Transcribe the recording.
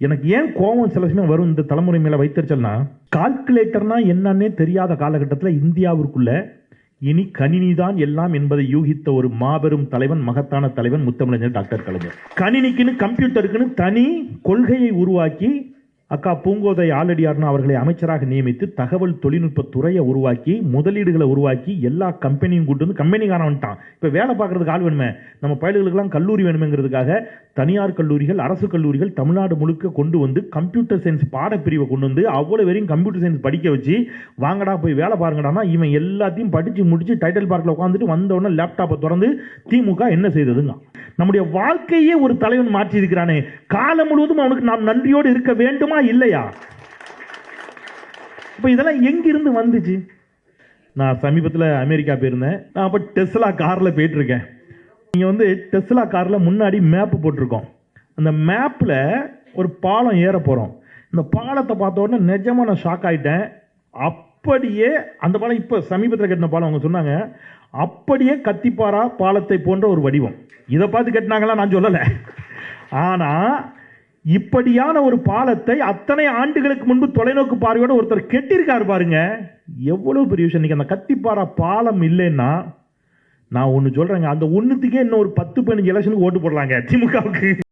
எனக்கு ஏன் கோபம் சில சமயம் வரும் இந்த தலைமுறை மேல வைத்தறிச்சல்னா, கால்குலேட்டர்னா என்னன்னே தெரியாத காலகட்டத்தில் இந்தியாவிற்குள்ள இனி கணினி தான் எல்லாம் என்பதை யூகித்த ஒரு மாபெரும் தலைவன், மகத்தான தலைவன் முத்தமிழஞ்சர் டாக்டர் கலைஞர். கணினிக்குன்னு கம்ப்யூட்டருக்குன்னு தனி கொள்கையை உருவாக்கி அக்கா பூங்கோதை ஆலடியார்னா அவர்களை அமைச்சராக நியமித்து தகவல் தொழில்நுட்ப துறையை உருவாக்கி முதலீடுகளை உருவாக்கி எல்லா கம்பெனியும் கூட்டு வந்து கம்பெனிக்காரன் வந்துட்டான். இப்போ வேலை பார்க்கறதுக்கு ஆள் வேணுமே, நம்ம பயல்களுக்கெல்லாம் கல்லூரி வேணுமேங்கிறதுக்காக தனியார் கல்லூரிகள், அரசு கல்லூரிகள் தமிழ்நாடு முழுக்க கொண்டு வந்து கம்ப்யூட்டர் சயின்ஸ் பாடப்பிரிவை கொண்டு வந்து அவ்வளோ வரையும் கம்ப்யூட்டர் சயின்ஸ் படிக்க வச்சு வாங்கடா போய் வேலை பாருங்கடானா இவன் எல்லாத்தையும் படித்து முடிச்சு டைட்டில் பார்க்கில் உட்காந்துட்டு வந்த உடனே லேப்டாப்பை திறந்து திமுக என்ன செய்ததுங்க. நம்முடைய வாழ்க்கையே ஒரு தலைவன் மாற்றி இருக்கிறானே, காலம் முழுவதும் அவனுக்கு நாம் நன்றியோடு இருக்க வேண்டுமா இல்லையா? இப்ப இதெல்லாம் எங்கிருந்து வந்துச்சு? நான் சமீபத்தில் அமெரிக்கா போயிருந்தேன். நான் அப்ப டெஸ்லா கார்ல போயிட்டு இருக்கேன். நீங்க வந்து டெஸ்லா கார்ல முன்னாடி மேப் போட்டிருக்கோம். அந்த மேப்ல ஒரு பாலம் ஏற போறோம். இந்த பாலத்தை பார்த்த உடனே நிஜமா நான் ஷாக் ஆயிட்டேன். அப்படியே அந்த பாலம் இப்ப சமீபத்தில் கட்டின பாலம் அவங்க சொன்னாங்க, அப்படியே கத்திப்பாரா பாலத்தை போன்ற ஒரு வடிவம். இதை பார்த்து கட்டினாங்களா நான் சொல்லல. ஆனா இப்படியான ஒரு பாலத்தை அத்தனை ஆண்டுகளுக்கு முன்பு தொலைநோக்கு பார்வையோட ஒருத்தர் கெட்டிருக்காரு பாருங்க. எவ்வளவு பெரிய விஷயம். அந்த கத்திப்பாரா பாலம் இல்லைன்னா நான் ஒன்னு சொல்றேங்க, அந்த ஒண்ணுத்துக்கே இன்னும் ஒரு 10-15 எலெக்ஷனுக்கு ஓட்டு போடலாங்க திமுகவுக்கு.